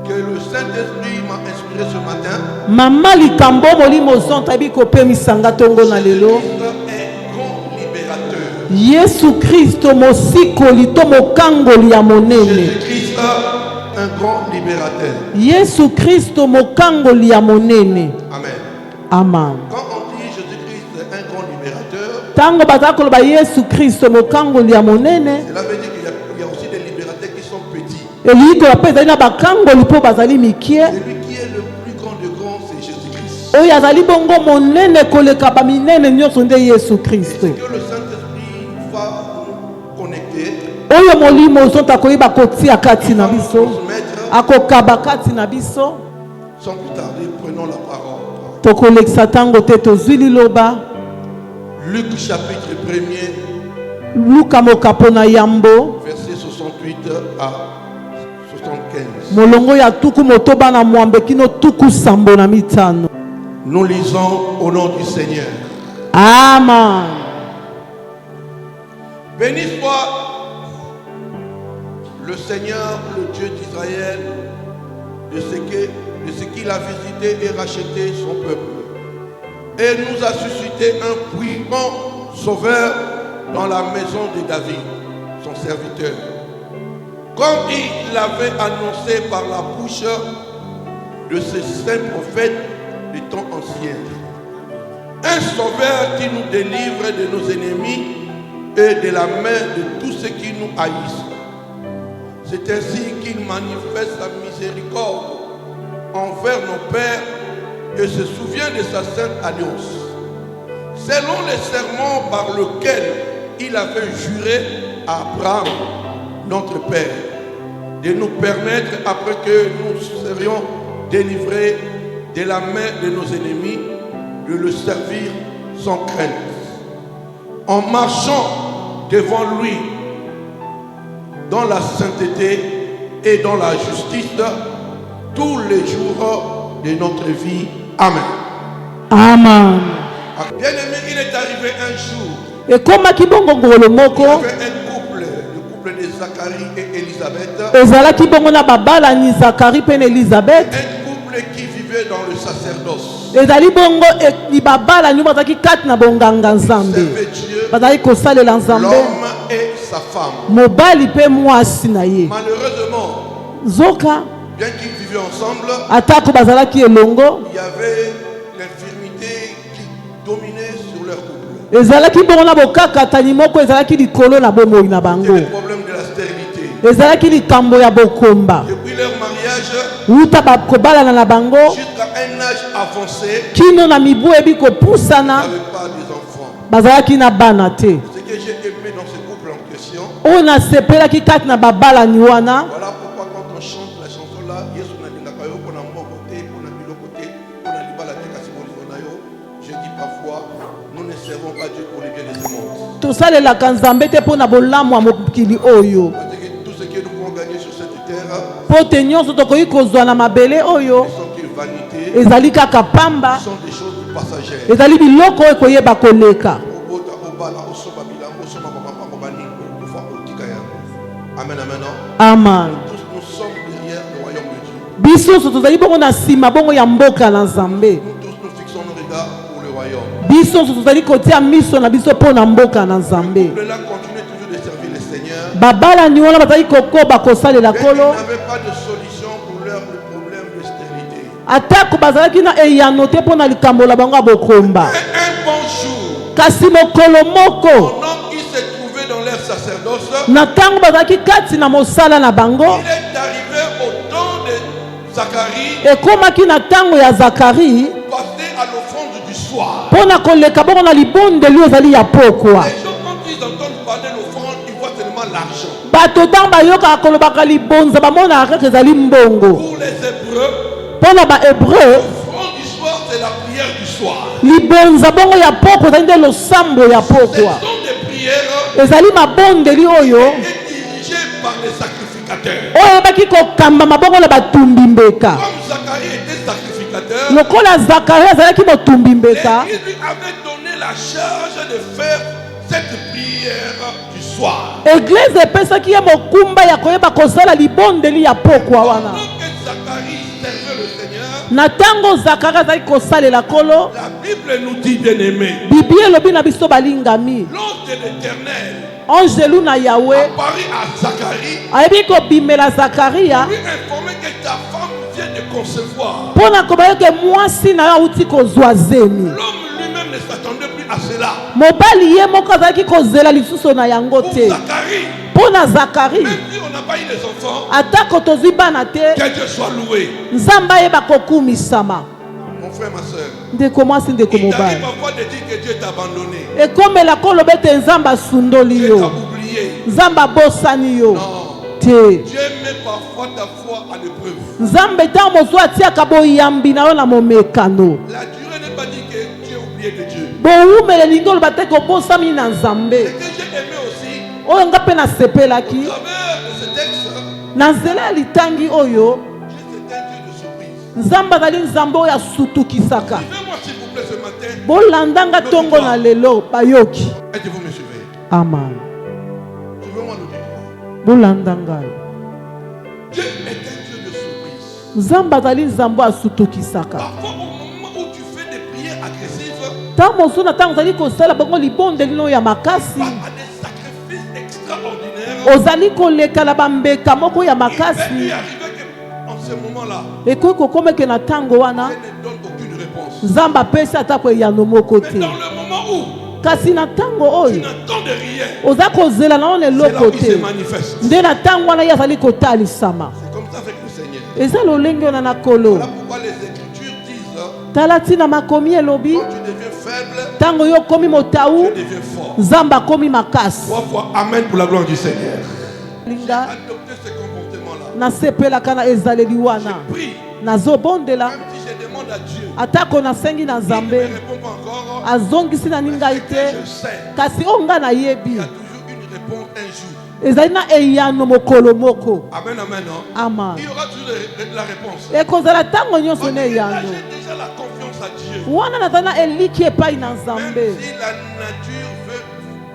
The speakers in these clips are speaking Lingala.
que le Saint-Esprit m'a inspiré ce matin. Mama likambo molimo zonta biko pe misanga tongo na lelo. Yesu Kristo mosiko lito mokangoli ya monene. Jésus-Christ, un grand libérateur. Yesu Kristo mokangoli ya monene. Amen. Amen. Quand on dit Jésus-Christ un grand libérateur, tango bazakolo ba Yesu Kristo mokangoli ya monene. Cela veut dire qu'il y a aussi des libérateurs qui sont petits. Eliko apeza ina bakangoli po bazali mikie. Celui qui est le plus grand de grands, c'est Jésus-Christ. Oyo azali bongo monene koleka ba minene nyonso nde Yesu Kristo. Et que le Saint-Esprit va nous connecter. Oyo molimo zonta koyiba kotia kati na biso. Akokaba kati na biso. Sans plus tarder, prenons la parole. Tokolekisa tango te tozwi liloba. Luc chapitre 1er. Luka mokapona yambo. Verset 68 à 75. Molongo ya tuku motoba na mwambe kino tuku sambo na mitano. Nous lisons au nom du Seigneur. Amen. Béni soit le Seigneur, le Dieu d'Israël, de ce qu'il a visité et racheté son peuple. Et nous a suscité un puissant sauveur dans la maison de David, son serviteur. Comme il l'avait annoncé par la bouche de ses saints prophètes du temps ancien. Un sauveur qui nous délivre de nos ennemis et de la main de tous ceux qui nous haïssent. C'est ainsi qu'il manifeste sa miséricorde envers nos pères et se souvient de sa sainte alliance. Selon les serments par lesquels il avait juré à Abraham, notre père, de nous permettre, après que nous serions délivrés de la main de nos ennemis, de le servir sans crainte. En marchant devant lui dans la sainteté et dans la justice tous les jours de notre vie. Amen. Amen. Bien-aimé, il est arrivé un jour. Et comme qui bongo ngolo moko. Il y avait un couple, le couple de Zacharie et Élisabeth. Ezala ki bongo na babala ni Zacharie pe Élisabeth. Un couple qui vivait dans le sacerdoce. Ezali bongo ni babala ni bazaki kat na bonganga nzambe. Bazali kosalela nzambe. L'homme et sa femme. Mobali pe mwasi na ye. Malheureusement, zoka bien qu'ils vivaient ensemble, atako bazalaki elongo, il y avait l'infirmité qui dominait sur leur couple. ezalaki bongo na bokakatani moko ezalaki likolo na bomoi na bango. C'était le problème de la stérilité. Ezalaki likambo ya bokomba. Depuis leur mariage, uta bakobalana na bango jusqu'à un âge avancé, kino na mibu ebi ils kopusana n'avaient pas des enfants. bazalaki na bana te. Ce que j'ai aimé dans ce couple en question, oyo nasepelaki kati na babalani wana. voilà pourquoi quand on chante la chanson là, Yesu nalingaka yo pona mboko te, pona biloko te, pona libala te kasi bolingo na yo, je dis parfois, nous ne servons pas Dieu pour les biens de ce monde. tosalelaka nzambe te mpo na bolamu ya mokili oyo. Parce que tout ce que nous pouvons gagner sur cette terre, po te nyonso tokoki kozwa na mabele oyo ne sont que vanité, ezali kaka pamba, sont des choses passagères. ezali biloko oyo ekoyeba koleka. Amen, amen. Amen. Tous nous sommes derrière le royaume de Dieu. biso so tozali bongo na nsima bongo ya mboka na nzambe. Nous tous nous fixons nos regards pour le royaume. biso so tozali kotia miso na biso mpo na mboka na nzambe. Le couple là continue toujours de servir le Seigneur. babalani wana bazali kokoba kosalela Mais kolo. ils n'avaient pas de solution pour leur problème de stérilité. atako bazalaki na eyano te mpo na likambo la bango ya bokomba. Un bon jour, kasi mokolo moko pendant qu'ils se trouvaient dans leur sacerdoce, na ntango bazalaki kati na mosala na bango, il est arrivé au temps de Zacharie ekomaki na ntango ya Zakari passer à l'offrande du soir. mpo na koleka bongo na libondeli ezali ya pokwa. Les gens, quand ils entendent parler l'offrande, ils voient tellement l'argent. bato ntango bayokaka kolobaka libonza bamonaka kaka ezali mbongo. Pour les Hébreux, mpo na bahébreu l'offrande du soir, c'est la prière du soir. libonza bongo ya pokwa ezali nde losambo ya Ce pokwa. sont des prières ezali mabondeli oyo dirigées par les sacrificateurs. oyo ebaki kokamba mabongo na batumbi mbeka. Comme Zacharie était sacrificateur, lokola Zakari azalaki motumbi mbeka, et il lui avait donné la charge de faire cette prière du soir. eglize epesaki ye mokumba ya koyeba kosala libondeli ya pokwa wana. Pendant que Zacharie Natango Zacharie azali kosalela kolo. La Bible nous dit, bien-aimé, Bible lobi na biso balingami. l'ange de l'Éternel Ange na Yahweh apparut à Zacharie. ayebi ko bimela Zacharia. Lui informer que ta femme vient de concevoir. Pona kobayo ke mwasi na yo uti kozwa zemi. L'homme lui-même ne s'attendait plus à cela. Mobali ye moko azalaki kozela lisusu na yango Pour te. Zacharie, Pona Zacharie même si on n'a pas eu des enfants, atako tozwi bana te, que Dieu soit loué. Nzambe ayeba kokumisama. Mon frère, ma soeur, Ndeko mwasi ndeko il t'arrive mobali. parfois de dire que Dieu t'a abandonné. Ekomela koloba ete Nzambe asundoli Dieu yo. t'a oublié. Nzambe abosani yo. Non. Te. Dieu met parfois ta foi à l'épreuve. Nzambe ntango mozwa atiaka boyambi na yo na momekano. La durée n'est pas dit que tu es oublié de Dieu. Bowumela elingi oloba te kobosami na Ce Nzambe. que j'ai aimé aussi, Oyo nga mpe nasepelaki. au travers de ce texte, Na nzela ya litangi oyo, Dieu c'est un Dieu de surprise. Nzambe azali Nzambe oyo asutukisaka. Suivez-moi s'il vous plaît ce matin. Bolandanga tongo na lelo bayoki. Êtes-vous me suivez? Amen. Suivez-moi l'auditoire. Bolandanga. Dieu est un Dieu de surprise. Nzambe azali Nzambe asutukisaka. Parfois, au moment où tu fais des prières agressives, Ntango mosusu na ntango ozali kosala bango libondeli no ya makasi, pas à des sacrifices extraordinaires, ozali koleka na bambeka moko ya il peut makasi, lui arriver qu'en ce moment-là, ekoki kokomeke na ntango wana Dieu ne donne aucune réponse. Nzambe apesi atako eyano moko Mais te. dans le moment où Kasi na ntango tu oyo n'entends de rien, oza kozela na yo c'est là eloko où il se te, manifeste. nde na ntango wana ye azali kotalisama. C'est comme ça avec le Seigneur. Eza lolenge wana na kolo. Voilà pourquoi les Écritures disent, Tala ntina makomi elobi quand tu deviens faible, ntango yo okomi motau tu deviens fort. Nzambe akomi makasi. Trois fois Amen pour la gloire du Seigneur. J'ai Linga adopté ce comportement-là. nasepelaka na ezaleli wana, Je prie, nazobondela même si je demande à Dieu, atako nasengi na il ne me Nzambe répond pas encore. azongisi na ningai Ce que te, je sais, kasi oyo nga il nayebi y a toujours une réponse un jour. ezali na eyano mokolo moko. Amen, amen, non? Amen. Il y aura toujours la réponse. Ekozala ntango nyonso Parce na que là, eyano j'ai déjà la confiance à Dieu. wana nazali na eliki epai na Même Nzambe. si la nature veut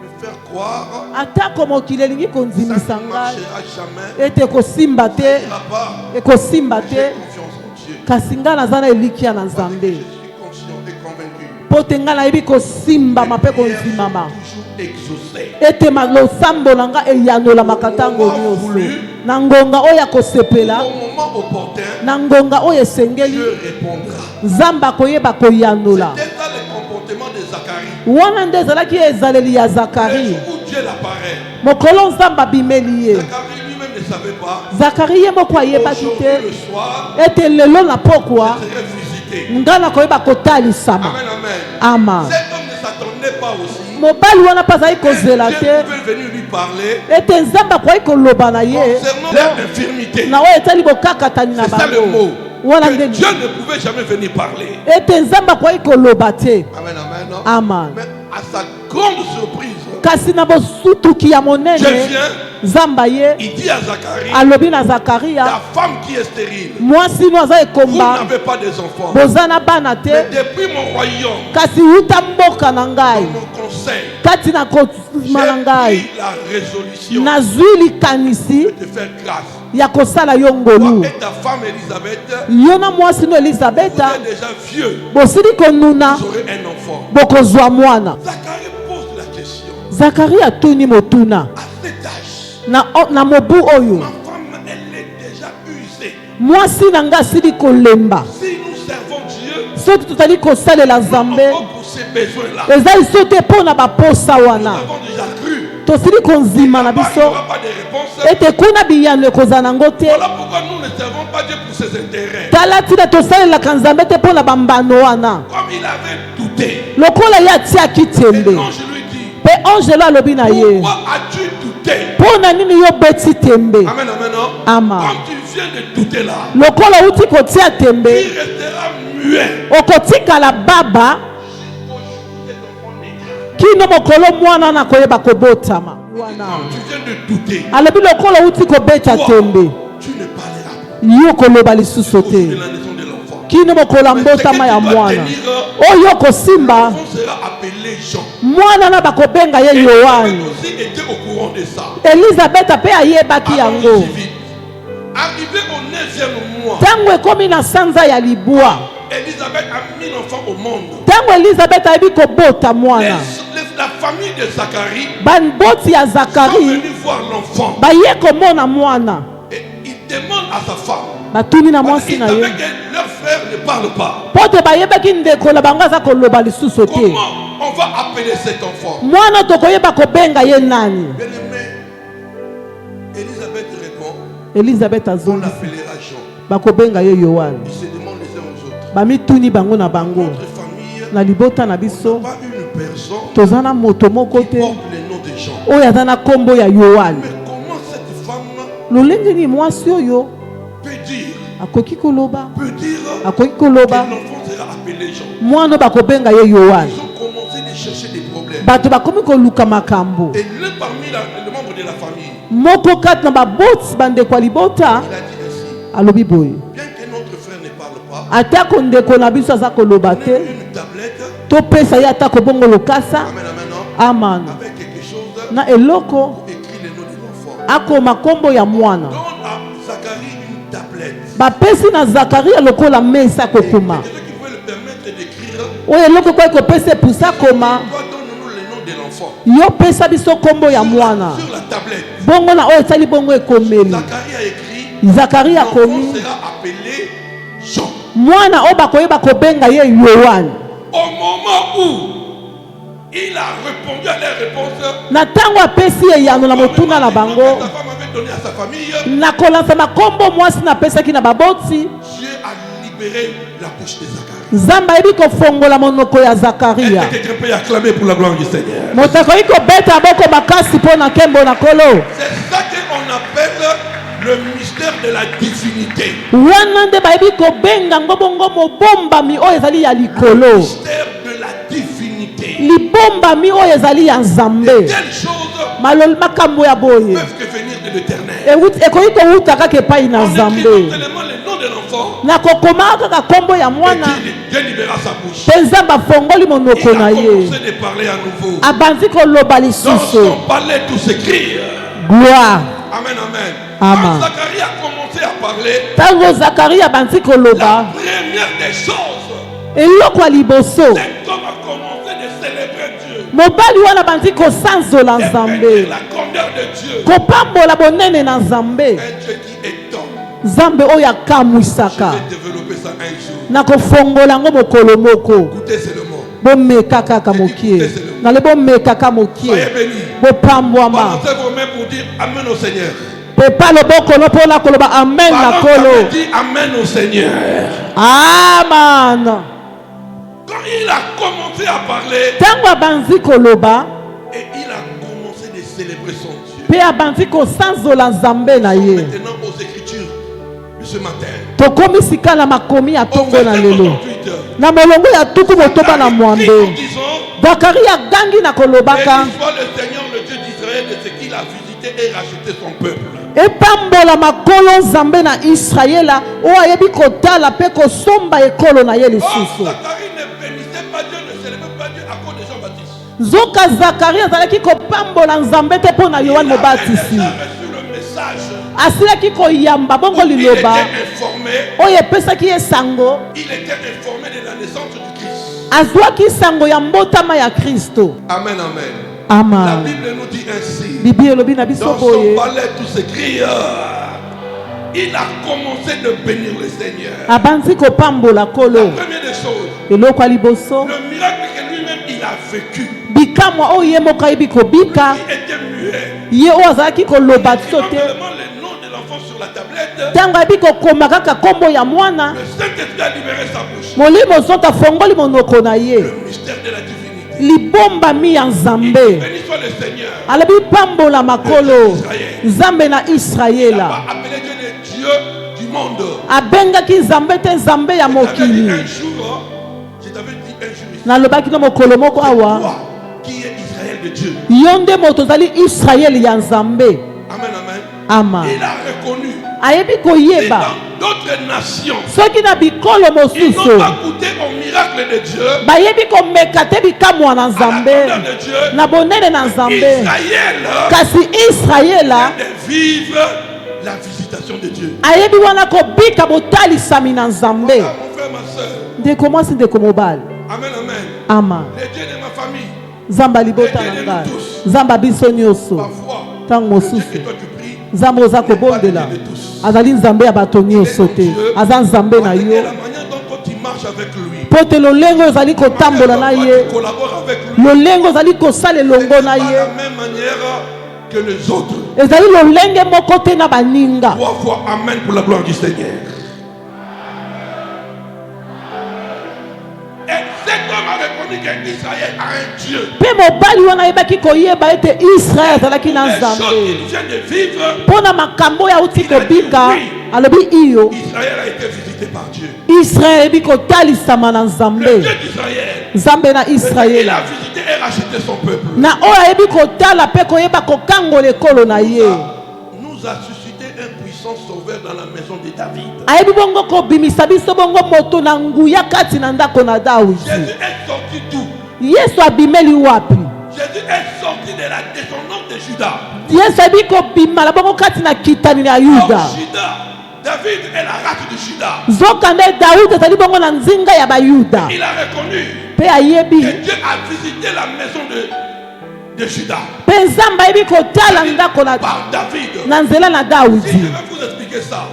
me faire croire, Atako mokili elingi ça kondimisa ne ngai marchera jamais. ete ekosimba te, Ça n'ira pas. ekosimba J'ai te, confiance en Dieu. kasi ngai naza na eliki ya na Parce que Nzambe. je suis conscient et convaincu. Po te ngai nayebi kosimbama mpe Les prières sont konzimama toujours exaucées. ete losambo na ngai eyanolamaka ntango nyonso na ngonga oyo ya kosepela, Au moment opportun, na ngonga oyo esengeli Dieu répondra. Nzambe akoyeba koyanola. C'était ça le comportement de Zacharie. Wana nde ezalaki ezaleli ya Le Zakari. jour où Dieu l'apparaît, Mokolo Nzambe abimeli ye, Zacharie lui-même ne savait pas. Zakari ye moko ayebaki Aujourd'hui, te le soir, ete lelo na pokwa je serai visité. ngai nakoyeba kotalisama. Amen, amen. Ama Cet homme ne s'attendait pas aussi. mobali wana mpe azali kozela Dieu te pouvait venir lui parler ete Nzambe akoki koloba na ye concernant leur infirmité. na oyo etali bokakatani na C'est ça le bango. mot. Wana Que nde Dieu ne pouvait jamais venir parler. ete Nzambe akoki koloba te. Amen, amen. Non? Amen. Mais à sa grande surprise, Kasi na bosutuki ya Dieu monene vient, Nzambe ye il dit à Zacharie, alobi na Zakaria, ta femme qui est stérile, mwasi no aza vous ekomba n'avez pas des enfants. boza na bana Mais te, depuis mon royaume, kasi uta mboka na dans ngai mon conseil, kati na kosima na j'ai ngai pris la résolution nazwi likanisi de te faire grâce. ya kosala yo Toi ngolu. et ta femme Elisabeth, Yo na mwasi no vous Elizabeta êtes déjà vieux, bosili konuna vous aurez un enfant. bokozwa mwana. Zacharie pose la question. Zakari atuni motuna À cet âge, na mobu oyo ma femme, elle est déjà usée. mwasi na nga asili kolemba. Si nous servons Dieu, Soki totali kosalela Nzambe encore pour ces besoins-là, eza liso te mpo na baposa nous wana avons déjà cru. tosili konzima na Il n'y biso aura pas de réponse. ete kuna biyano ekozala nango te. Voilà pourquoi nous ne servons pas Dieu pour ses intérêts. Tala tina tosalelaka Nzambe te mpo na bambano wana. Comme il avait douté, Lokola ye atiaki et tembe l'ange lui dit, mpe angelo alobi na ye, pourquoi as-tu douté? mpo na nini yo beti tembe? Amen, amen, non? Ama Comme tu viens de douter là, lokola uti kotia tu tembe resteras muet. okotikala baba Jusqu'au jour de ton naissance. kino mokolo mwana na koyeba kobotama wana. Comme tu viens de douter, Alobi lokola uti kobeta toi, tembe tu ne parleras yo koloba lisusu pas de te la naissance de l'enfant. kino mokolo mbotama ya mwana oyo kosimba L'enfant sera appelé Jean. mwana na bakobenga ye Elle Yohani. aussi était au courant de ça. Elizabeth mpe ayebaki Allons-y yango. vite. Arrivé au 9e mois, tango ekomi na sanza ya libwa, Élisabeth a mis l'enfant au monde. tango Elisabeth ayebi kobota mwana, La famille de Zacharie banboti ya sont Zakari venus voir l'enfant. baye komona mwana, Et il demande à sa femme. batuni na Parce mwasi qu'il na savait ye que leur frère ne parle pas. pote bayebaki ndeko na bango aza koloba lisusu te. Comment on va appeler cet enfant? Mwana tokoyeba kobenga ye nani? Bien-aimé, Élisabeth répond, Elisabeth on azongi l'appellera Jean. bakobenga ye Yohane. Ils se demandent les uns aux autres. Bamituni bango na bango Notre famille na libota na n'a biso pas une personne tozana moto moko qui te porte le nom de Jean. oyo aza na kombo ya Yohane. Mais comment cette femme Lolenge ni mwasi oyo peut dire akoki koloba que l'enfant sera appelé Jean? mwana bakobenga ye Yohane. Ils ont commencé de chercher des problèmes. Bato bakomi koluka makambo. Et l'un parmi les membres de la famille, Moko kati na baboti bandeko ya libota il a dit ainsi, alobi boye. bien que notre frère ne parle pas, Atako ndeko na biso aza koloba on a te. une tablette, Topesa ye atako bongo lokasa. amen, amen, non, Aman. avec quelque chose Na eloko pour écrire le nom de l'enfant. akoma kombo ya mwana. Donne à Zacharie une tablette. Bapesi na Zakaria lokola mesa Et kokoma. quelqu'un qui pouvait le permettre d'écrire, Oyo eloko kwa kopesa pusa koma. toi donne-nous le nom de l'enfant. Yo pesa biso kombo ya mwana. Sur la tablette, Bongo na oyo etali bongo ekomeli. Zacharie a écrit, Zakaria l'enfant akomi sera appelé Jean. mwana oyo bakoyeba kobenga ye Yohane. Au moment où il a répondu à leurs réponses, Na tango apesi ye yano na motuna na bango. sa femme avait donné à sa famille, Na kolansa makombo mwasi na pesaki na baboti. Dieu a libéré la bouche de Zacharie. Nzambe ayebi kofongola monoko ya Zakaria. Est-ce que quelqu'un peut acclamer pour la gloire du Seigneur? Moto akoki kobeta boko makasi mpo na nkembo na kolo. C'est ça qu'on appelle le mystère de la divinité. Wana nde bayebi kobenga ngo bongo mobombami oyo ezali ya Le likolo. mystère de la divinité. Libombami oyo ezali ya Nzambe. Telles choses Maloli makambo ya boye. peuvent que venir de l'éternel. Ekoki kowuta kaka epai na On écrit non Nzambe. seulement le nom de l'enfant, Na kokoma kaka kombo ya et mwana. Dieu libéra sa bouche. Mpe Nzambe afongoli Il monoko a na ye. commencé de parler à nouveau. Abanzi koloba Dans lisusu. son palais, tout s'écrit. Gloire. Amen, amen. Amen. Quand Zacharie a commencé à parler, Tango Zakari abanzi la koloba. première des choses, Eloko ya liboso. cet homme a commencé de célébrer Dieu. Mobali wana abanzi kosanzola De Nzambe. bénir la grandeur de Dieu. Kopambola bonene na Nzambe. Un Dieu qui est homme. Nzambe oyo Je akamwisaka. vais développer ça un jour. Na kofongola ngo mokolo moko. Écoutez seulement. Bomeka kaka mokie. Nale bomeka kaka mokie. Soyez bénis. Bopambwama. Balancez vos mains pour dire Amen au Seigneur. Pepa loboko no pona koloba amen na Balance kolo. dit Amen au Seigneur. Amen. Quand il a commencé à parler, Tango abanzi koloba. et il a commencé de célébrer son Dieu. Pe abanzi kosanzola Nzambe na ye. Maintenant aux Écritures de ce matin. Tokomi sika na makomi ya Au tongo verset na lelo. 68, Na molongo ya tuku motoba na en mwambe. disant, Zakari agangi na kolobaka. béni soit le Seigneur, le Dieu d'Israël, de ce qu'il a visité et racheté son peuple. Epambola makolo Nzambe na Israela oyo ayebi kotala mpe kosomba ekolo na ye Or, lisusu. Zacharie ne bénissait pas Dieu, ne célébrait pas Dieu à cause de Jean-Baptiste. Nzoka Zakari azalaki kopambola Nzambe te mpo na Il Yohane avait Mobatisi. déjà reçu le message. Asilaki koyamba bongo Il était liloba informé. oyo epesaki ye sango. Il était informé de la naissance du Christ. Azwaki sango ya mbotama ya Kristo. Amen, amen. La Amen. Bible nous dit ainsi. Bibi elobi na biso Dans son boye. palais, tout s'écrit. Il a commencé de bénir le Seigneur. Abanzi kopambola La kolo. première des choses, Eloko ya liboso. le miracle que lui-même il a vécu. Bikamwa oyo ye moko ayebi kobika. Il était muet. Ye oyo azalaki koloba Il so a te. vraiment le nom de l'enfant sur la tablette. Ntango ayebi kokoma kaka kombo ya mwana. Le Saint-Esprit a libéré sa bouche. Molimo zoto afongoli monoko na ye. Le mystère de la divinité. Libombami ya Nzambe. Béni soit le Seigneur. Alobi pambola makolo. Nzambe na Il Israela. va appeler Dieu le Dieu du monde. Abengaki Nzambe te Nzambe ya Je t'avais dit mokili. un jour, je t'avais dit un jour ici. Nalobaki no mokolo moko awa. Toi qui es Israël de Dieu. Yo nde moto ozali Israeli ya Nzambe. Amen, amen. Amen. Il a reconnu. Ayebi Et koyeba. dans d'autres nations, Soki na bikolo ils n'ont mosusu. pas goûté au miracle de Dieu, Bayebi komeka te bikamwa na à la Nzambe. grandeur de Dieu. Na bonene na Nzambe. Israël Kasi Israela vient de vivre la visitation manifestation de Dieu. Ayebi wana kobika botali samina nzambe. Voilà, mon frère, ma soeur. De comment c'est de komobal. Amen, amen. Amen. Les dieux de ma famille. Zamba libota nanga. Zamba biso nyoso. Parfois, Tango le Dieu mosusu. que toi tu pries, Nzambe oza kobondela. Azali nzambe ya bato nyonso te. Aza nzambe na la yo. manière dont toi tu marches avec lui, Po te lolenge ozali kotambola na ye. tu collabores avec lui, Lolenge ozali kosala elongo c'est na pas ye. la même manière que les autres. Ezali lolenge moko te na baninga. 3 fois amen pour la gloire du Seigneur. Et cet homme a répondu qu'Israël a un Dieu. Pe mobali wana yebaki koyeba ete Israel azalaki na Les choses nzambe. qu'il vient de vivre, Mpona makambo ya uti kobika alobi iyo Israël a été visité par Dieu. Israel ebi kotalisama na Le nzambe. Dieu d'Israël, Nzambe na il Israel. a visité et racheté son peuple. Na oyo ayebi kotala mpe koyeba kokangola ekolo na ye. Nous a suscité un puissant sauveur dans la maison de David. Ayebi bongo kobimisa biso bongo moto na nguya kati na ndako na Dawidi. Jésus est sorti d'où? Yesu abimeli wapi? Jésus est sorti de la descendance de Judas. Yesu ayebi kobimala bongo kati na kitani ya Or, Yuda. Judas, David est la race de Judas. Nzoka nde Dawidi azali bongo na nzinga ya Bayuda. Il a reconnu Mpe ayebi que Dieu a visité la maison de Judas mpe Nzambe ayebi kotala ndako par David. na nzela na Si je Dawidi. vais vous expliquer ça,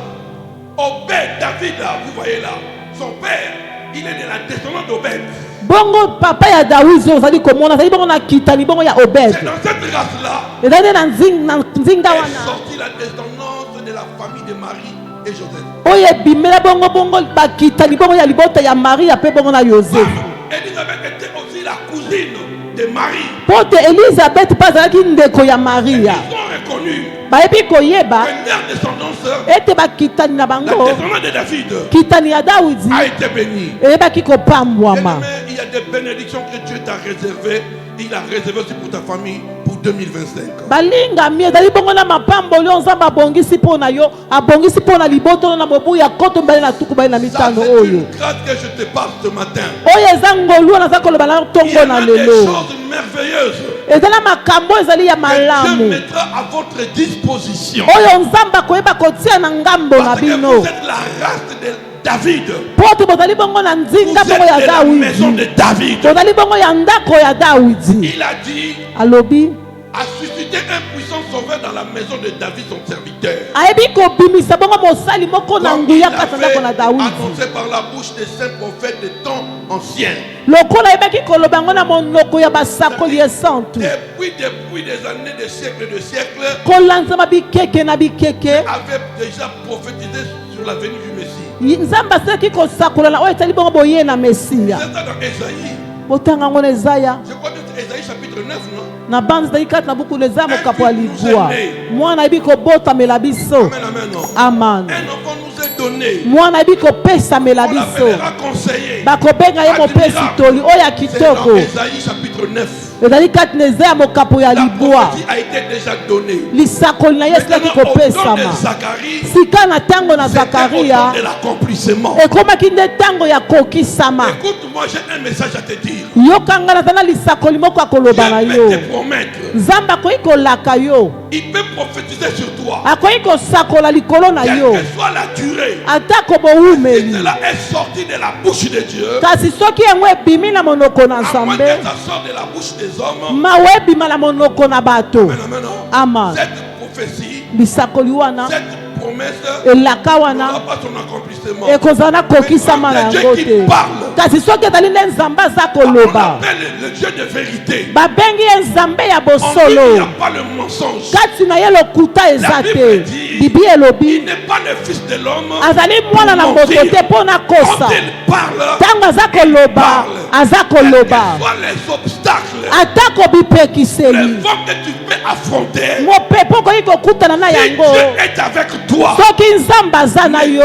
Obed, David, là, vous voyez là, son père, il est de la descendance d'Obed. Bongo papa ya Dawidi oyo ozali komona azali bongo na kitani bongo ya Obed. C'est dans cette race-là Ezali na nzinga est wana sortie la descendance de la famille de Marie et Joseph. oyo ebimela bongo bakitani bongo ya libota ya Maria mpe bongo na Yosefu. Élisabeth était aussi la cousine de Marie. Po te Elizabeth mpe azalaki ndeko ya Maria. Ils ont reconnu Bayebi koyeba que leur descendance, ete bakitani na la bango descendance de David, kitani ya Dawidi a été bénie. eyebaki kopambwama. Bien-aimé, il y a des bénédictions que Dieu t'a réservées. Il a réservé aussi pour ta famille pour 2025. balingami ezali bongo na mapamboli oyo Nzambe abongisi mpo na yo abongisi mpo na liboto na mobu ya koto mbali na tuku mbali na Ça, mitano c'est oyo une grâce que je te parle ce matin. oyo eza ngolu wana aza koloba na Il y ntongo na a des lelo choses merveilleuses ezala makambo ezali ya que Dieu malamu mettra à votre disposition. oyo Nzambe akoyeba kotia na ngambo na Parce que bino vous êtes la race de David. po te bozali bongo na Vous nzinga êtes bongo ya de la maison de Dawidi David. bozali bongo ya ndako ya Dawidi. Il a dit, Alobi a suscité un puissant sauveur dans la maison de David, son serviteur. ayebi kobimisa bongo mosali moko na Comme il nguya kati na avait ndako na Dawidi annoncé par la bouche des saints prophètes des temps anciens. lokola ayebaki koloba yango na monoko ya basakoli esantu Depuis des années, des siècles et de siècles, kolanzama bikeke na bikeke avait déjà prophétisé sur la venue du Messie. Nzambe asilaki kosakola na oyo etali bongo boye na Mesiya. C'est ça dans Ésaïe. Botanga yango na Ezaya Je crois que c'est Ésaïe chapitre 9, non? na banzi ezali kati na buku na Ezaya mokapo ya libwa mwana ayebi kobotamela biso. Amen, amen, non. Amen. Un enfant nous est donné. Mwana ayebi kopesamela On biso l'appellera conseiller. bakobenga ye mopesi toli oyo ya C'est dans kitoko Ésaïe chapitre 9. ezali kati na Ezaya mokapo ya La libwa prophétie a été déjà donnée. lisakoli na ye esilaki Maintenant, au temps de kopesama Zacharie, sika na ntango na c'était au Zakaria temps de l'accomplissement. ekomaki nde ntango ya kokisama. Écoute-moi, j'ai un message à te dire. yokanga naza na lisakoli moko akoloba na Dieu yo peut te promettre. Nzambe akoki kolaka yo Il peut prophétiser sur toi. akoki kosakola likolo na Quelle yo que soit la durée. atako Si bowumeli cela est sorti de la bouche de Dieu, kasi soki yango ebimi na monoko na à moins Nzambe que ça sorte de la bouche des hommes, mawa ebima na monoko na bato. amen, amen, non. Amen. Cette prophétie, lisakoli wana cette promesse, elaka n'aura wana pas son accomplissement. ekozala na kokisama na Mais yango Dieu qui te parle. kasi soki ezali nde Nzambe aza On koloba appelle le Dieu de vérité. babengi ye Nzambe ya En lui, il bosolo n'y a pas le mensonge. kati na ye lokuta La eza Bible te dit, bibi il elobi n'est pas le fils de l'homme. azali mwana na pour moto mentir. te mpo na kosa Quand il parle, ntango aza koloba aza quels que koloba soient les obstacles, atako les bipekiseli vents que tu peux affronter, mopepe okoki kokutana na si yango Dieu est avec toi, soki Nzambe aza na yo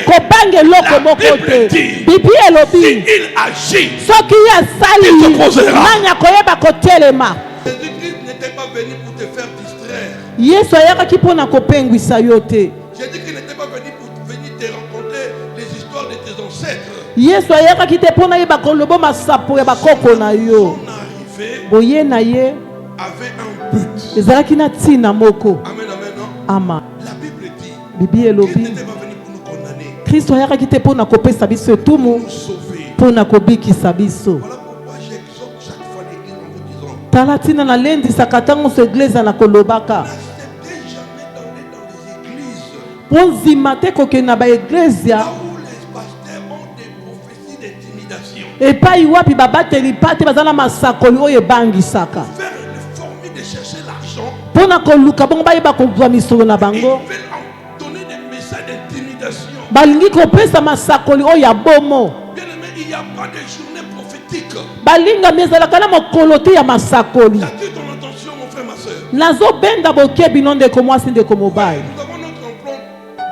kobanga eloko moko te bibi elobi s'il agit, soki ye asali il s'opposera. nani akoyeba kotelema. Jésus-Christ n'était pas venu pour te faire distraire. Yesu ayakaki mpo na kopengwisa yo te. Jésus qui n'était pas venu pour venir te raconter les histoires de tes ancêtres. Yesu ayakaki te mpo na yeba koloba masapo ya bakoko na yo. Son arrivée boye na ye avait un but. ezalaki na ntina moko. Amen, amen, non? Ama La Bible dit, Bibi elobi. Christ n'était pas venu pour nous condamner, Kristo ayakaki te mpo na kopesa biso etumu, nous sauver. mpo na kobikisa biso. Voilà pourquoi j'exhorte chaque fois l'église en vous disant, Tala tina nalendisaka ntango so eglize na kolobaka. n'acceptez jamais d'aller dans les églises Mpo nzima te kokende na baeglizia là où les pasteurs ont des prophéties d'intimidation. epai wapi babateli pa te baza na masakoli oyo ebangisaka. Faire le former de chercher l'argent, Mpo na koluka bongo bayeba kozwa misolo na et bango. ils veulent en donner des messages d'intimidation. Balingi kopesa masakoli oyo ya bomo. Bien aimé, il n'y a pas de journée prophétique. Balingami ezalaka na mokolo te ya masakoli. J'attire ton attention, mon frère, ma soeur. Nazobenda bokebi no ndeko mwasi ndeko mobali. Nous avons notre emploi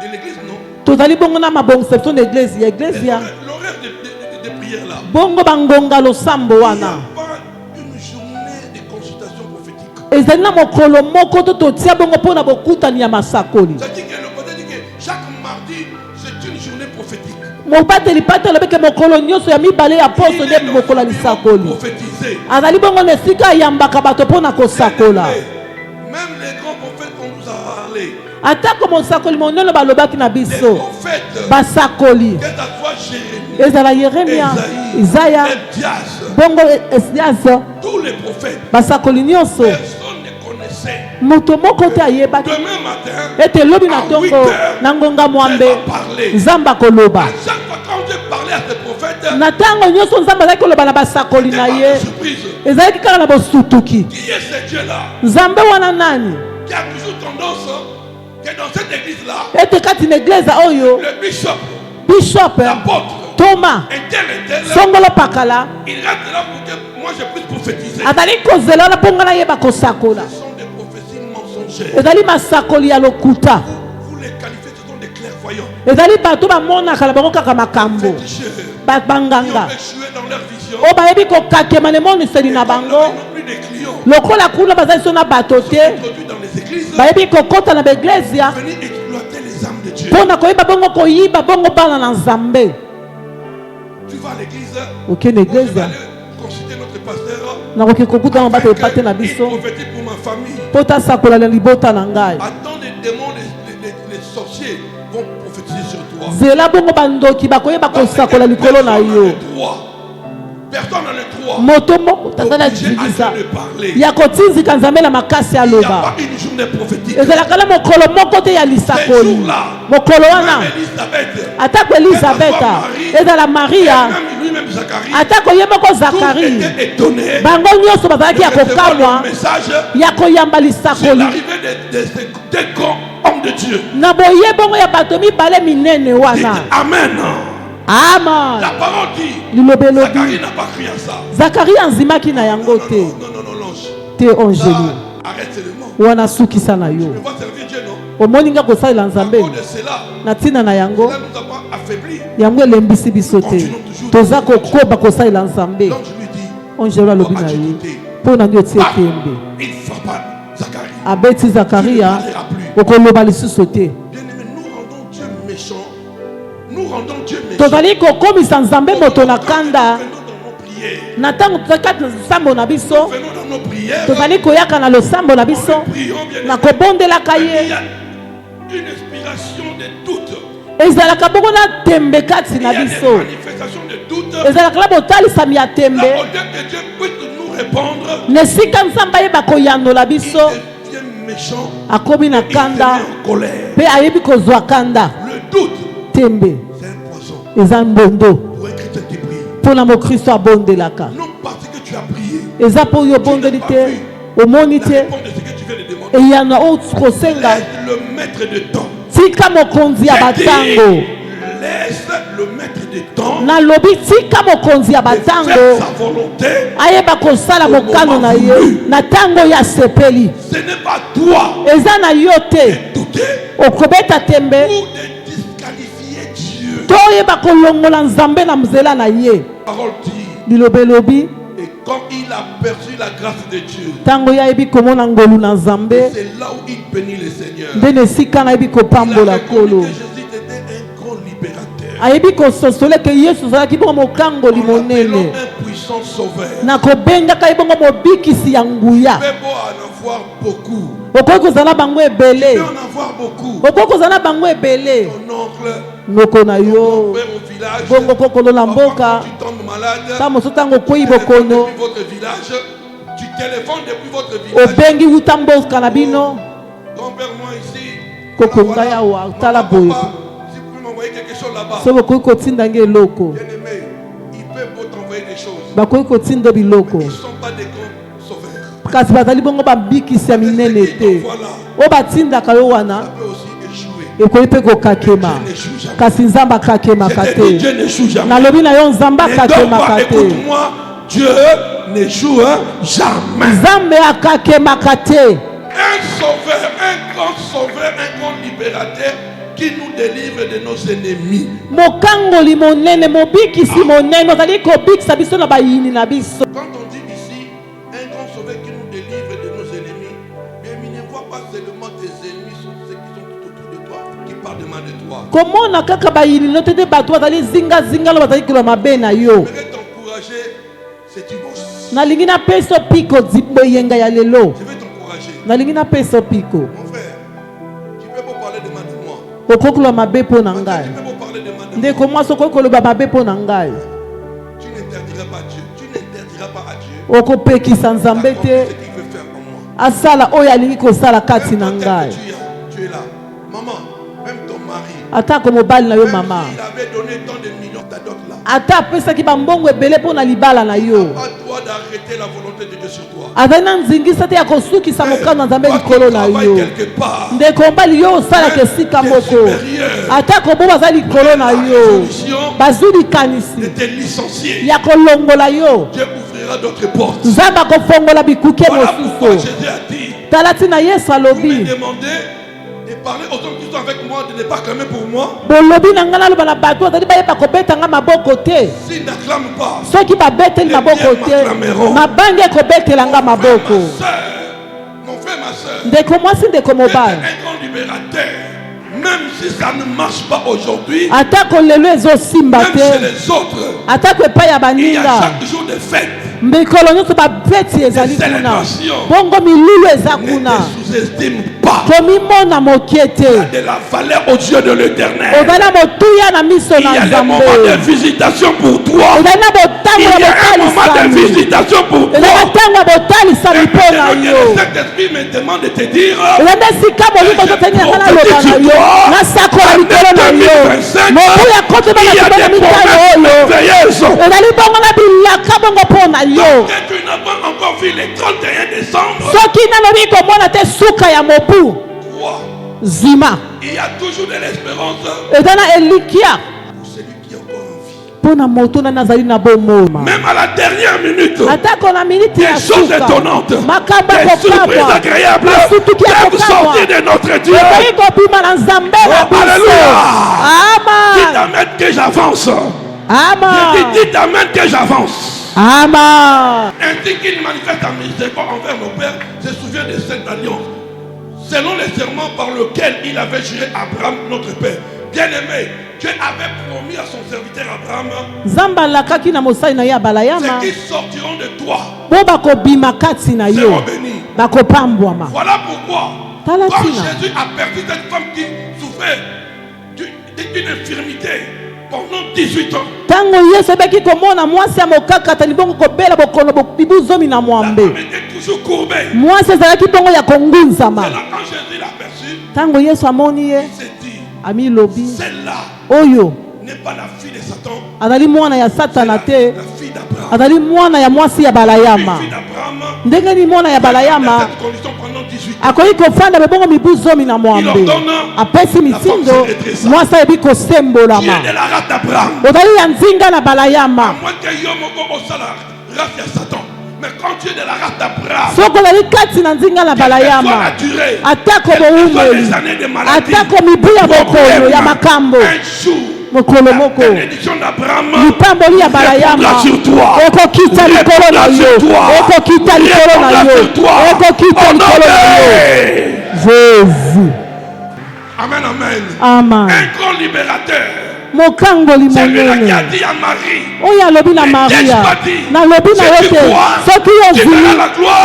de l'église, non? Tozali bongo na mabongisation na eglise ya eglizia. L'horaire de prière là. Bongo bangonga losambo Il n'y wana. a pas une journée de consultation prophétique. Ezali na mokolo moko to totia bongo mpo na bokutani ya masakoli. C'est-à-dire que le côté dit que chaque mardi, c'est une journée prophétique. Mobateli pata lobeke mokolo nyonso ya mibale ya poso nde mokolo ya lisakoli. Prophétiser. Azali bongo na esika ayambaka bato mpo na kosakola. Même les grands prophètes qu'on nous a parlé, Atako mosakoli monene balobaki na les biso. prophètes, basakoli. que ça soit Jérémie, Ezala Yeremia, Isaya, Dias, bongo Esdras, tous les prophètes, basakoli nyonso. personne ne connaissait. Moto moko te ayebaki. Demain matin, Ete lobi na à tongo 8 heures, na ngonga mwambe elle va parler. nzamba koloba. À chaque fois quand j'ai parlé à ces prophètes, Na tango nyonso nzamba azalaki koloba na basakoli c'était na pas ye. de surprise. Ezalaki kaka na bosutuki. Qui est ce Dieu-là Nzambe wana nani? qui a toujours tendance que dans cette église-là, Ete kati na eglise oyo le bishop, bishop l'apôtre, Thomas un tel et tel, songolo pakala il reste là pour que moi je puisse prophétiser. azali kozela wana mpo nga nayeba kosakola. Ce sont des prophéties mensongères. Ezali masakoli ya lokuta. Vous les qualifiez, ce sont des clairvoyants, Ezali bato bamonaka na bango kaka makambo féticheurs, qui banganga ont échoué dans leur vision. oyo bayebi kokakema na emoniseli na Ils bango n'ont plus de clients. lokola kuna bazali so na bato te Introduits dans les églises, bayebi kokɔta na baeglizia venir exploiter les âmes de Dieu. mpo na koyeba bongo koyiba bongo bana na nzambe. Tu vas à l'église, okende moi, je vais eglizia aller consulter notre pasteur. nakoki kokutana bato Afin epate na qu'il biso prophétise pour ma famille. mpo tasakola na libota na ngai. Attends, les démons, les sorciers vont prophétiser sur toi. zela bongo bandoki bakoyeba kosakola likolo na yo. Personne n'a le droit. moto moko tazali Obligé à ajibisa Dieu de parler. ya kotinzika nzambe na makasi Il n'y a aloba. pas une journée prophétique. ezalaka na mokolo moko te ya Ces lisakoli. jours-là, mokolo wana même Elisabeth, atako elizabeta ezala maria même lui-même Zacharie, atako ye moko tous zakari étaient étonnés bango nyonso bazalaki ya de recevoir kokamwa le message ya koyamba sur lisakoli l'arrivée de ces deux grands hommes de Dieu. na boye bongo ya bato mibale minene Dites wana. Amen. Amen. La parole dit, lilobi Zacharie elobi n'a pas cru à ça. zakari anzimaki na yango te Non, l'ange. te ongeli Ça, arrête seulement. wana sukisa na Je yo vais servir Dieu, non? omoni nga kosalela nzambe Encore de cela, na ntina na yango cela nous a pas affaibli. yango elembisi biso te toza kokoba kosalela nzambe. Donc je lui dis, ongelo alobi na ye mpo na ngai otie tembe il ne fera pas Zacharie. abeti zakaria okoloba lisusu te. Bien-aimé, nous rendons Dieu méchant. Nous rendons Dieu méchant. tozali kokomisa nzambe moto na kanda Venons dans nos prières. na ntango tozali kati na losambo na biso Venons dans nos prières. tozali koyaka na losambo na biso Prions, bien-aimé. na kobondelaka Il y ye a une inspiration de doute. ezalaka bongo na tembe kati Il y na a des biso manifestations de doute. ezalaka na botalisami ya Là, tembe au lieu que Dieu puisse nous répondre, na esika nzambe ayeba koyandola il biso devient méchant. akomi na Il se met kanda en colère. mpe ayebi kozwa kanda. Le doute, tembe c'est un poison. eza mbondo Pour un chrétien qui prie. mpo na mokristo abondelaka. Non parce que tu as prié. eza mpo oyo obondeli te omoni La te réponse de ce que tu viens de demander. eyano oyo kosenga. Laisse le maître de temps. tika mokonzi ya batango Laisse le maître de temps nalobi tika mokonzi ya de faire batango sa volonté. ayeba kosala mokano na ye na ntango ya sepeli. Ce n'est pas toi eza na yo te de douter okobeta tembe ou de disqualifier Dieu. to oyeba kolongola nzambe na mzela na ye. La parole dit, liloba elobi et quand il a perçu la grâce de Dieu, ntango ye ayebi komona ngolu na nzambe c'est là où il bénit le Seigneur. nde na esika na ayebi Il a kopambola reconnu kolo que Jésus était un grand libérateur. ayebi kososole ke yesu azalaki bongo mokangoli En l'appelant monene un puissant sauveur. na kobengaka ye bongo mobikisi ya nguya. Il fait beau en avoir beaucoup. okoki kozala bango Tu ebele, peux en avoir beaucoup. okoki kozala bango ebele. Ton oncle, Noko na ton yo père au village. bongo kokolo na Parfois, mboka quand tu tombes malade, ta mosusu ntango okwei tu téléphones bokono depuis votre village. Tu téléphones depuis votre village. obengi wuta mboka na bino Grand-père, moi ici. kokonga yawa tala boye Si vous pouvez m'envoyer quelque chose là-bas. so bokoki kotinda nge eloko Bien-aimé, il peut beau t'envoyer des choses. bakoki kotinda biloko Ils ne sont pas des grands sauveurs. kasi bazali bongo bambikisi ya minene te Voilà, oyo batindaka yo ça wana peut aussi échouer. ekoki mpe kokakema Dieu n'échoue jamais. kasi nzambe akakemaka Je t'ai dit, te Dieu n'échoue jamais. nalobi na yo nzambe Ne dors pas, akakemaka te écoute-moi. Dieu n'échoue jamais. nzambe akakemaka te Un sauveur, un grand sauveur, un grand libérateur qui nous délivre de nos ennemis. mokangoli monene mobikisi monene ozali kobikisa biso na bayini na biso. Quand on dit ici, un grand sauveur qui nous délivre de nos ennemis, bien, il ne voit pas seulement tes ennemis, sont ceux qui sont tout autour de toi, qui parlent de mal de toi. komona kaka bayini no te te bato bazali zingazingalo bazali kilo mabe na yo. J'aimerais t'encourager, c'est une bosse. nalingi napesa piko boyenga ya lelo Je vais t'encourager. nalingi napesa piko Mon frère, tu peux pas parler de mal de moi. okokoloba mabe mpo na Tu ngai peux pas parler de mal de moi. ndeko mwasi okoki koloba mabe mpo na ngai Tu n'interdiras pas Dieu. Tu n'interdiras pas à Dieu okopekisa nzambe d'accomplir te ce qu'il veut faire en moi. asala oyo alingi kosala kati na Même quand ngai tu es là. Maman, même ton mari. atako mobali na yo Même mama s'il avait donné tant de millions ta dot là. ata apesaki bambongo ebele mpo na libala na yo Pas droit d'arrêter la volonté de Dieu sur toi. azali na nzingisa te ya kosukisa mokano na nzambe Toi likolo qui na travailles yo quelque part. ndeko mobali yo osalaka esika Tes moko supérieurs. atako bo baza likolo na yo Solution bazwi de likanisi te licencier. ya kolongola yo Dieu ouvrira d'autres portes. nzambe akofongola bikuke Voilà pourquoi mosusu Jésus a dit, tala ntina yesu vous me alobi demandez de parler aux hommes qui sont avec moi, de ne pas clamer pour moi. bolobi na ngai naloba na bato bazali bayeba kobetanga maboko te S'ils n'acclament pas, soki babeteli maboko te mabangi ekobetela nga maboko mon frère, ma soeur, ndeko mwasi ndeko Dieu est mobali un grand libérateur. Même si ça ne marche pas aujourd'hui, atako lelo ezosimba même chez te les autres, atako epai ya il y a baninga chaque jour des fêtes. mikolo nyonso bafeti ezali kuna Célébration. bongo milulu eza Ne kuna te sous-estime pas. komimona mokie te De la valeur aux yeux de l'Éternel. ozali na motuya na miso Il y na a des nzambe moments de visitation pour toi. ozali na Il y botango ya a un moment de botalisami visitation pour eza toi. na ntango ya botalisami Et mpo na maintenant que yo le Saint-Esprit me demande de te dire, eza nde esika molingo ozotengi yanga naloba na yo nasakola likolo na yo mobu ya kote il y a bana des mitano promesses oyo merveilleuses. ezali bongo na bilaka bongo mpo na yo Que tu n'as pas encore vu les 31 décembre, soki nalobi komona te suka ya mobu crois, zima il y a toujours de l'espérance eza na elikia pour celui qui est encore en vie. mpo na moto nani azali na bomoma Même à la dernière minute, atako na miniti ya des choses suka étonnantes, makambo ya des surprises kopamwa agréables masutuki ya peuvent kopamwa sortir de notre Dieu ekoki kobima na nzambe na Oh, biso alléluia. Dites amen amen que j'avance. amen Dites amen que j'avance. amen Ainsi qu'il manifeste sa miséricorde envers nos pères, se souvient de cette alliance, selon les serments par lesquels il avait juré Abraham, notre père. Bien-aimé, Dieu avait promis à son serviteur Abraham, nzambe alakaki na mosali na ye ya balayama ceux qui sortiront de toi mpo bakobima kati na yo seront bénis. bakopambwama Voilà pourquoi, Tala quand tina. Jésus aperçut cette femme qui souffrait d'une infirmité pendant 18 ans, ntango yesu ebeki komona mwasi ya mokakatani bongo kobela bokono bibu zomi na la mwambe femme était toujours courbée. mwasi ezalaki bongo ya kongunzama C'est là quand Jésus l'aperçut, ntango yesu amoni ye il s'est dit, amilobi celle-là oyo n'est pas la fille de Satan, azali mwana ya c'est satana te la fille d'Abraham. azali mwana ya mwasi ya balayama Fille d'Abraham, ndenge ni mwana ya dans balayama cette condition pendant 18 ans. akoki kofanda bebongo mibu zomi na mwambe apesi mitindo mwasi ayebi Tu es kosembolama de la race d'Abraham. ozali ya nzinga na À balayama moins que yo moko osala race ya Satan. Mais quand tu es de la race d'Abraham, soki ozali kati na nzinga na quelle que soit balayama la durée, atako quelles que soient boumeli les années de maladie, atako mibu ya bokono ya makambo un jour, mokolo moko la bénédiction d'Abraham lipamboli ya balayama répondra sur toi. ekokita likolo na Répondra yo sur toi. ekokita likolo na Répondra yo sur toi. ekokita Au nom likolo na yo de- jésus Amen, amen. amen Un grand libérateur. mokangoli Celui-là qui a monene dit à Marie, oyo alobi na maria nalobi na yo te soki ozwi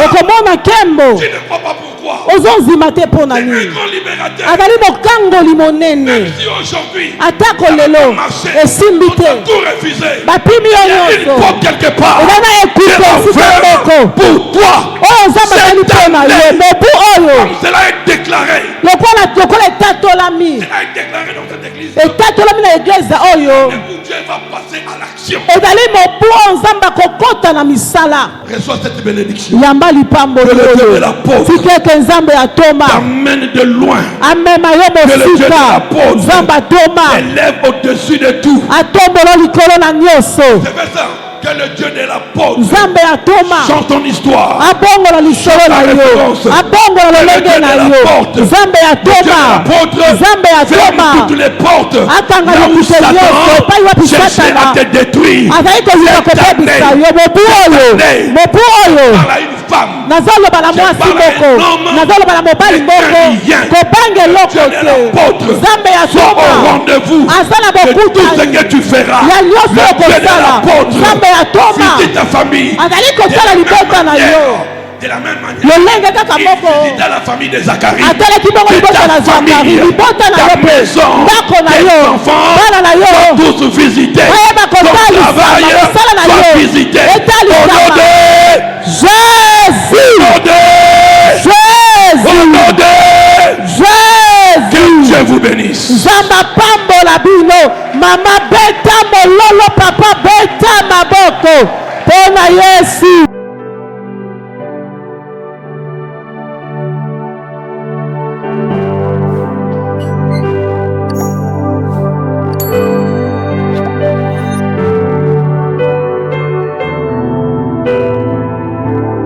okomona nkembo tu ne crois pas pourquoi. pourquoi? ozonzima te mpo na C'est un nini? grand libérateur. azali mokangoli monene. Même si aujourd'hui, atako ça va lelo pas marcher, esimbi on t'a te tout refusé. bapimi yo Il y a une nyonso porte quelque part. eza na qui est ekuke esika ouverte moko pour toi. oyo nzambe azali mpo na yo mobu oyo Comme cela est déclaré. lokola etatolami Cela est déclaré dans cette église. etatolami na eglize oyo Et où Dieu va passer à l'action. ezali mobu oyo nzambe akokota na misala. Reçois cette bénédiction. yamba lipamboli Que le Dieu de oyo l'apôtre sikeke nzambe atoma t'amène de loin. amema yo Que le Dieu de mosika l'apôtre nzambe atoma t'élève au-dessus de tout. atombola likolo na nyonso C'est fait ça. Que le Dieu de l'apôtre nzambe atoma change ton histoire. abongola lisolo na yo abongola lolenge na yo nzambe atoma nzambe Ferme atoma toutes les portes. akanga Là où likute nyonso epai wapi Satan cherchait à satana te détruire. azali kolinga kobebisa yo mobu oyo Parle à une femme. nazoloba na mwasi moko nazoloba na mobali moko kobanga eloko te nzambe Sois au atoma rendez-vous aza na de tout ce bokutani que tu feras. ya nyonso Le Dieu de okosala l'apôtre nzambe atoma visite ta famille. azali kosala libota na yo De la même manière, lolenge kaka il moko visita la famille de Zacharie. atalaki bongo Que libota na ta zakari famille, libota na yo ta mpe maison, ndako na tes yo enfants bana na yo sont tous visités. bayeba Ton kotalisama travail mosala na soit yo visité. Au nom etalisama de jésus Au nom de jésus Que Dieu vous bénisse. nzambe apambola bino mama beta mololo papa beta maboko mpo na yesu.